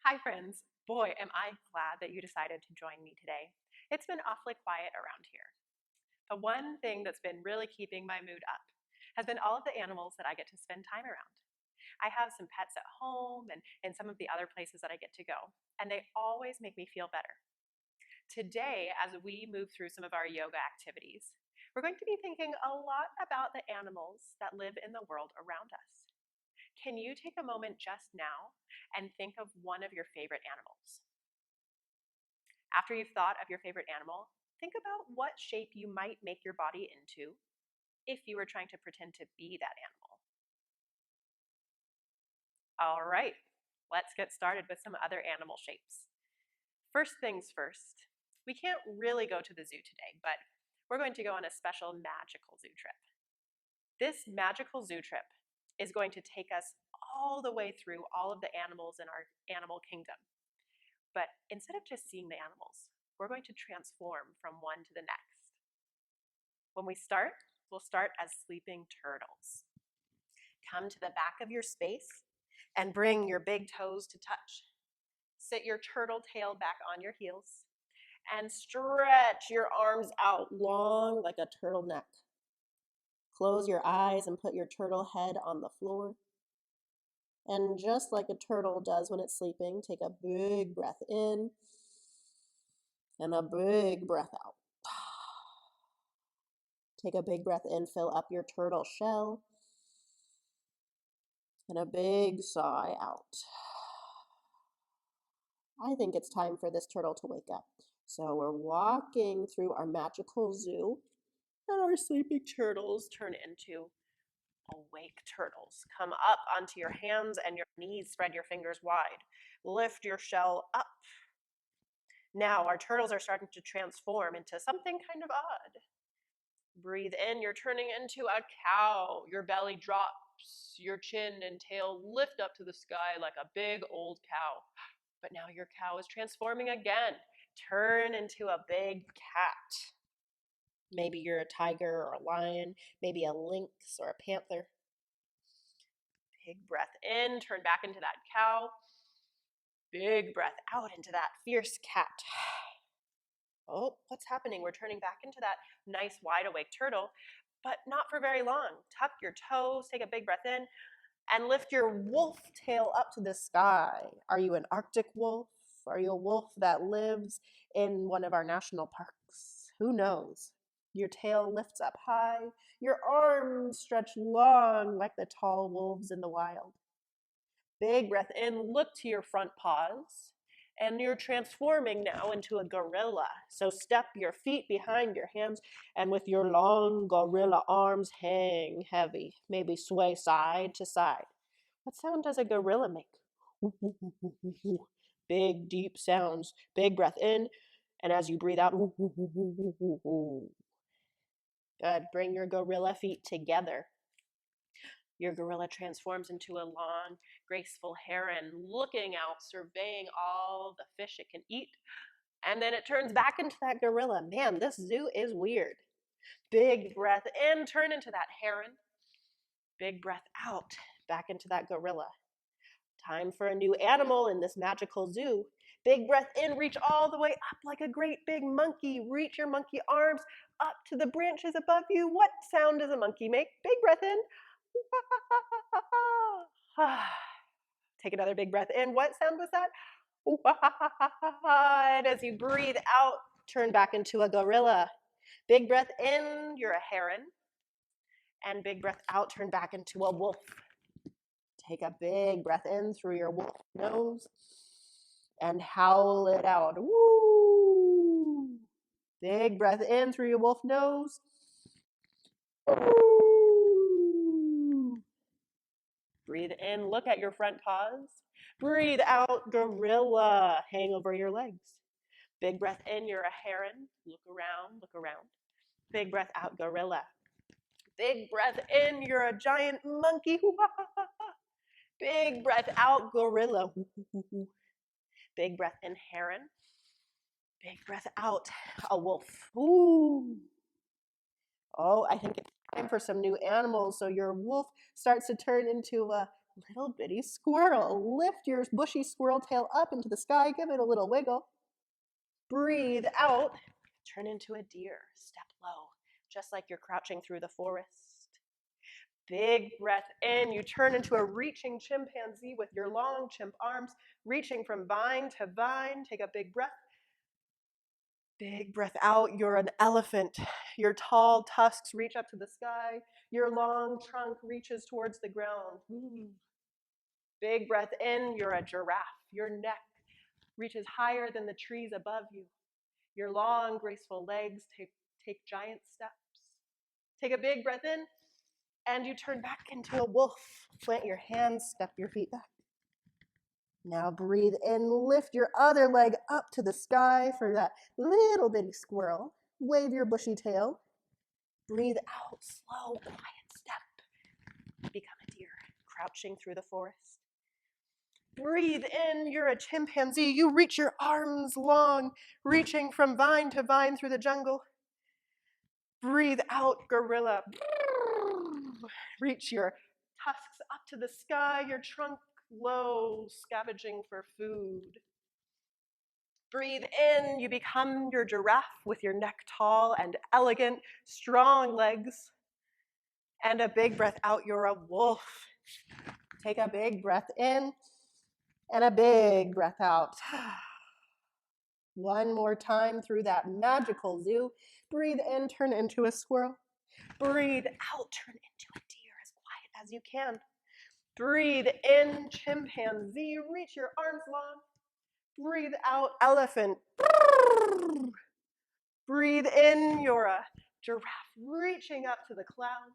Hi, friends. Boy, am I glad that you decided to join me today. It's been awfully quiet around here. The one thing that's been really keeping my mood up has been all of the animals that I get to spend time around. I have some pets at home and some of the other places that I get to go, and they always make me feel better. Today, as we move through some of our yoga activities, we're going to be thinking a lot about the animals that live in the world around us. Can you take a moment just now and think of one of your favorite animals? After you've thought of your favorite animal, think about what shape you might make your body into if you were trying to pretend to be that animal. All right, let's get started with some other animal shapes. First things first, we can't really go to the zoo today, but we're going to go on a special magical zoo trip. This magical zoo trip is going to take us all the way through all of the animals in our animal kingdom. But instead of just seeing the animals, we're going to transform from one to the next. When we start, we'll start as sleeping turtles. Come to the back of your space and bring your big toes to touch. Sit your turtle tail back on your heels and stretch your arms out long like a turtleneck. Close your eyes and put your turtle head on the floor. And just like a turtle does when it's sleeping, take a big breath in and a big breath out. Take a big breath in, fill up your turtle shell, and a big sigh out. I think it's time for this turtle to wake up. So we're walking through our magical zoo, and our sleeping turtles turn into awake turtles. Come up onto your hands and your knees, spread your fingers wide. Lift your shell up. Now our turtles are starting to transform into something kind of odd. Breathe in, you're turning into a cow. Your belly drops, your chin and tail lift up to the sky like a big old cow. But now your cow is transforming again. Turn into a big cat. Maybe you're a tiger or a lion, maybe a lynx or a panther. Big breath in, turn back into that cow. Big breath out into that fierce cat. Oh, what's happening? We're turning back into that nice wide awake turtle, but not for very long. Tuck your toes, take a big breath in, and lift your wolf tail up to the sky. Are you an Arctic wolf? Are you a wolf that lives in one of our national parks? Who knows? Your tail lifts up high, your arms stretch long like the tall wolves in the wild. Big breath in, look to your front paws, and you're transforming now into a gorilla. So step your feet behind your hands, and with your long gorilla arms, hang heavy, maybe sway side to side. What sound does a gorilla make? Big, deep sounds. Big breath in, and as you breathe out, good. Bring your gorilla feet together. Your gorilla transforms into a long, graceful heron, looking out, surveying all the fish it can eat. And then it turns back into that gorilla. Man, this zoo is weird. Big breath in, turn into that heron. Big breath out, back into that gorilla. Time for a new animal in this magical zoo. Big breath in, reach all the way up like a great big monkey. Reach your monkey arms up to the branches above you. What sound does a monkey make? Big breath in. Take another big breath in. What sound was that? And as you breathe out, turn back into a gorilla. Big breath in, you're a heron. And big breath out, turn back into a wolf. Take a big breath in through your wolf nose and howl it out. Woo! Big breath in through your wolf nose. Woo! Breathe in, look at your front paws. Breathe out, gorilla. Hang over your legs. Big breath in, you're a heron. Look around, look around. Big breath out, gorilla. Big breath in, you're a giant monkey. Big breath out, gorilla. Big breath in, heron. Big breath out, a wolf. Ooh. Oh, I think it's time for some new animals. So your wolf starts to turn into a little bitty squirrel. Lift your bushy squirrel tail up into the sky, give it a little wiggle. Breathe out, turn into a deer, step low, just like you're crouching through the forest. Big breath in, you turn into a reaching chimpanzee with your long chimp arms, reaching from vine to vine. Take a big breath. Big breath out, you're an elephant. Your tall tusks reach up to the sky. Your long trunk reaches towards the ground. Big breath in, you're a giraffe. Your neck reaches higher than the trees above you. Your long, graceful legs take giant steps. Take a big breath in, and you turn back into a wolf. Plant your hands, step your feet back. Now breathe in, lift your other leg up to the sky for that little bitty squirrel. Wave your bushy tail. Breathe out, slow, quiet step. Become a deer, crouching through the forest. Breathe in, you're a chimpanzee. You reach your arms long, reaching from vine to vine through the jungle. Breathe out, gorilla. Reach your tusks up to the sky, your trunk low, scavenging for food. Breathe in, you become your giraffe with your neck tall and elegant, strong legs. And a big breath out, you're a wolf. Take a big breath in and a big breath out. One more time through that magical zoo. Breathe in, turn into a squirrel. Breathe out, turn into a deer as quiet as you can. Breathe in, chimpanzee, reach your arms long. Breathe out, elephant. Breathe in, you're a giraffe, reaching up to the clouds.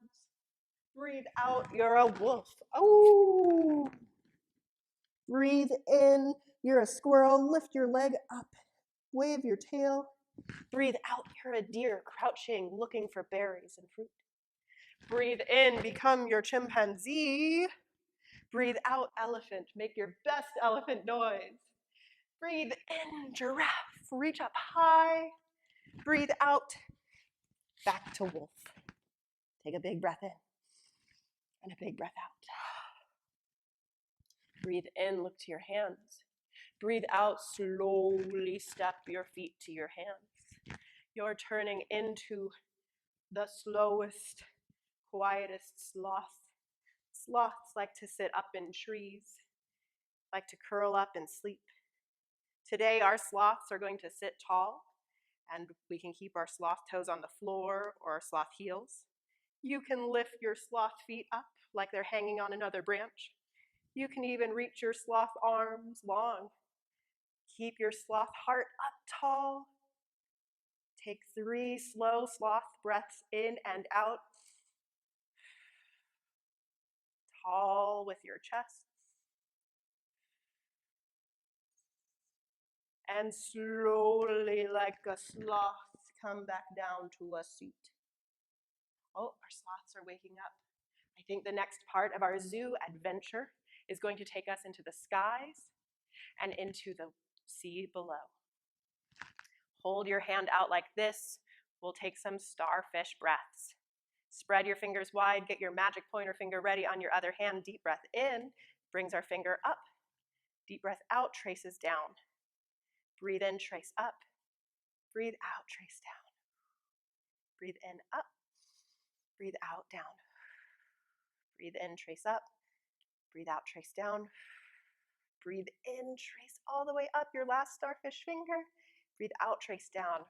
Breathe out, you're a wolf. Oh. Breathe in, you're a squirrel, lift your leg up. Wave your tail. Breathe out, you're a deer, crouching, looking for berries and fruit. Breathe in, become your chimpanzee. Breathe out, elephant, make your best elephant noise. Breathe in, giraffe, reach up high. Breathe out, back to wolf. Take a big breath in and a big breath out. Breathe in, look to your hands. Breathe out, slowly step your feet to your hands. You're turning into the slowest, quietest sloth. Sloths like to sit up in trees, like to curl up and sleep. Today, our sloths are going to sit tall, and we can keep our sloth toes on the floor or our sloth heels. You can lift your sloth feet up like they're hanging on another branch. You can even reach your sloth arms long. Keep your sloth heart up tall. Take 3 slow sloth breaths in and out. Tall with your chest. And slowly, like a sloth, come back down to a seat. Oh, our sloths are waking up. I think the next part of our zoo adventure is going to take us into the skies and into the sea below. Hold your hand out like this. We'll take some starfish breaths. Spread your fingers wide, get your magic pointer finger ready on your other hand. Deep breath in, brings our finger up. Deep breath out, traces down. Breathe in, trace up. Breathe out, trace down. Breathe in, up. Breathe out, down. Breathe in, trace up. Breathe out, trace down. Breathe in, trace all the way up your last starfish finger. Breathe out, trace down.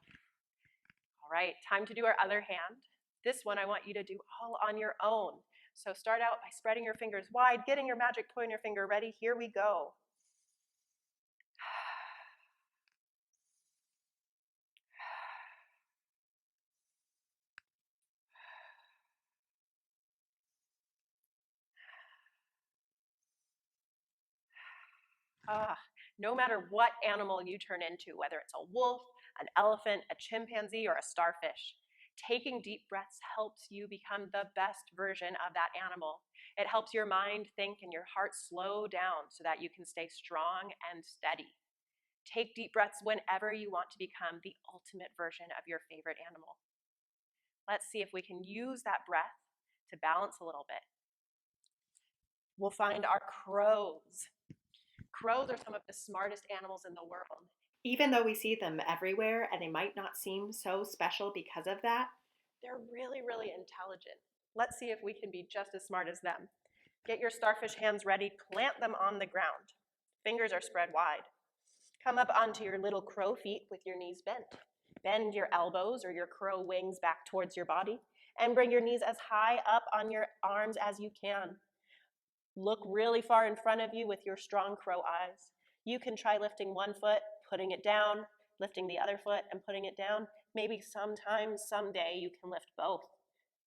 All right, time to do our other hand. This one I want you to do all on your own. So start out by spreading your fingers wide, getting your magic pointer finger ready. Here we go. No matter what animal you turn into, whether it's a wolf, an elephant, a chimpanzee, or a starfish, taking deep breaths helps you become the best version of that animal. It helps your mind think and your heart slow down so that you can stay strong and steady. Take deep breaths whenever you want to become the ultimate version of your favorite animal. Let's see if we can use that breath to balance a little bit. We'll find our crows. Crows are some of the smartest animals in the world. Even though we see them everywhere and they might not seem so special because of that, They're really, really intelligent. Let's see if we can be just as smart as them. Get your starfish hands ready, plant them on the ground. Fingers are spread wide. Come up onto your little crow feet with your knees bent. Bend your elbows or your crow wings back towards your body and bring your knees as high up on your arms as you can. Look really far in front of you with your strong crow eyes. You can try lifting one foot, putting it down, lifting the other foot and putting it down. Maybe sometime, someday, you can lift both.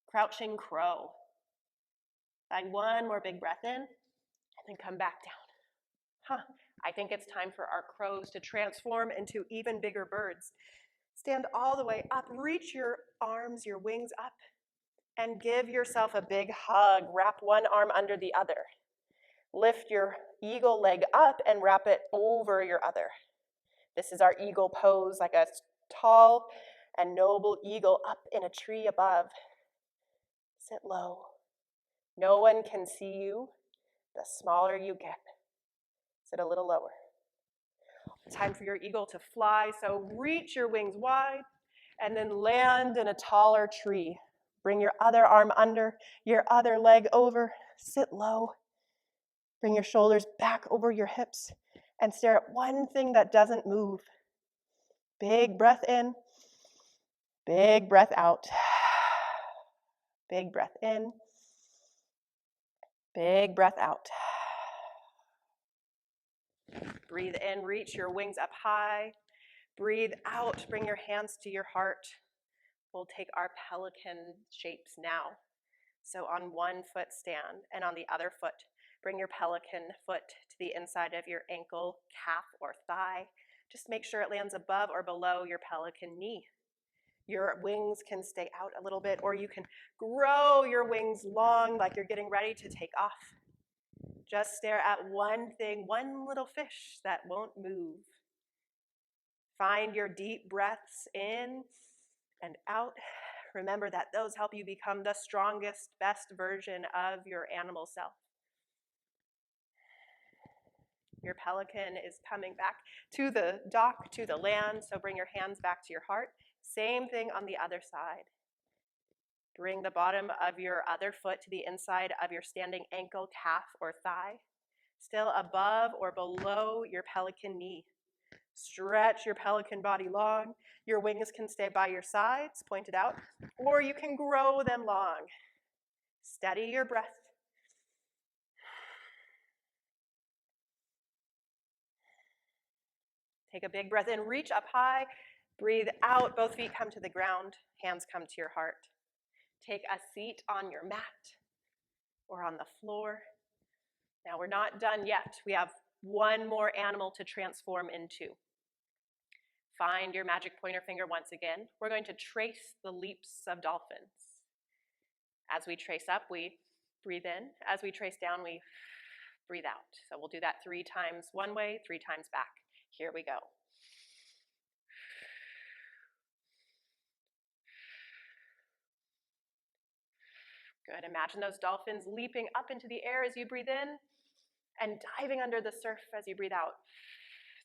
Crouching crow. Find one more big breath in and then come back down. I think it's time for our crows to transform into even bigger birds. Stand all the way up, reach your arms, your wings up, and give yourself a big hug. Wrap one arm under the other. Lift your eagle leg up and wrap it over your other. This is our eagle pose, like a tall and noble eagle up in a tree above. Sit low. No one can see you. The smaller you get. Sit a little lower. Time for your eagle to fly, so reach your wings wide and then land in a taller tree. Bring your other arm under, your other leg over. Sit low. Bring your shoulders back over your hips and stare at one thing that doesn't move. Big breath in, big breath out. Big breath in, big breath out. Breathe in, reach your wings up high. Breathe out, bring your hands to your heart. We'll take our pelican shapes now. So on one foot stand, and on the other foot, bring your pelican foot to the inside of your ankle, calf, or thigh. Just make sure it lands above or below your pelican knee. Your wings can stay out a little bit, or you can grow your wings long like you're getting ready to take off. Just stare at one thing, one little fish that won't move. Find your deep breaths in and out. Remember that those help you become the strongest, best version of your animal self. Your pelican is coming back to the dock, to the land, so bring your hands back to your heart. Same thing on the other side. Bring the bottom of your other foot to the inside of your standing ankle, calf, or thigh, still above or below your pelican knee. Stretch your pelican body long. Your wings can stay by your sides, pointed out, or you can grow them long. Steady your breath. Take a big breath in, reach up high, breathe out, both feet come to the ground, hands come to your heart. Take a seat on your mat or on the floor. Now we're not done yet. We have one more animal to transform into. Find your magic pointer finger once again. We're going to trace the leaps of dolphins. As we trace up, we breathe in. As we trace down, we breathe out. So we'll do that 3 times one way, 3 times back. Here we go. Good. Imagine those dolphins leaping up into the air as you breathe in and diving under the surf as you breathe out.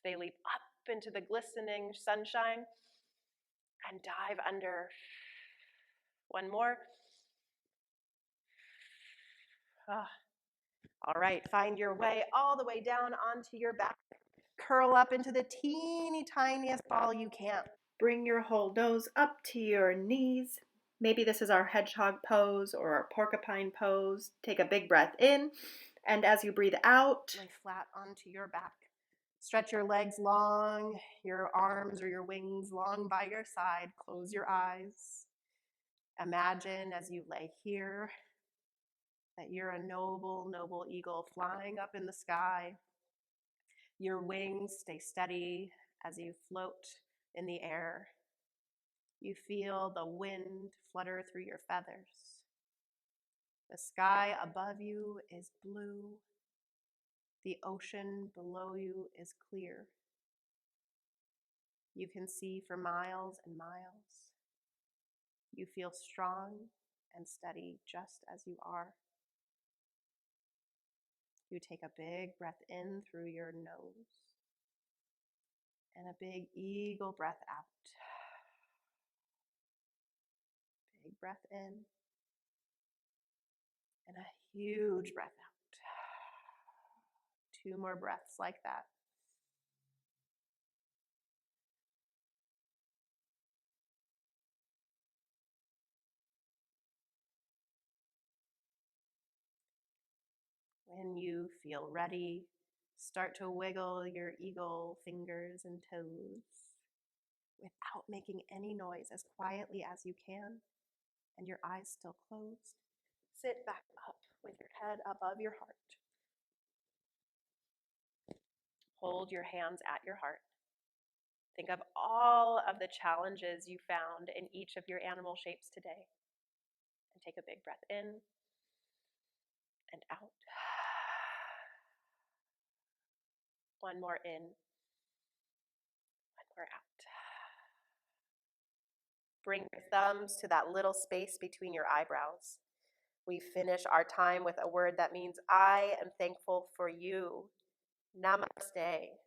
They leap up into the glistening sunshine and dive under. One more. All right, find your way all the way down onto your back. Curl up into the teeny tiniest ball you can. bring your whole nose up to your knees. Maybe this is our hedgehog pose or our porcupine pose. Take a big breath in, and as you breathe out, Lay flat onto your back. Stretch your legs long, your arms or your wings long by your side. Close your eyes. Imagine as you lay here that you're a noble, noble eagle flying up in the sky. Your wings stay steady as you float in the air. You feel the wind flutter through your feathers. The sky above you is blue. The ocean below you is clear. You can see for miles and miles. You feel strong and steady just as you are. You take a big breath in through your nose and a big eagle breath out. Big breath in and a huge breath out. 2 more breaths like that. When you feel ready, start to wiggle your eagle fingers and toes without making any noise, as quietly as you can, and your eyes still closed. Sit back up with your head above your heart. Hold your hands at your heart. Think of all of the challenges you found in each of your animal shapes today. And take a big breath in and out. One more in, one more out. Bring your thumbs to that little space between your eyebrows. We finish our time with a word that means I am thankful for you. Namaste.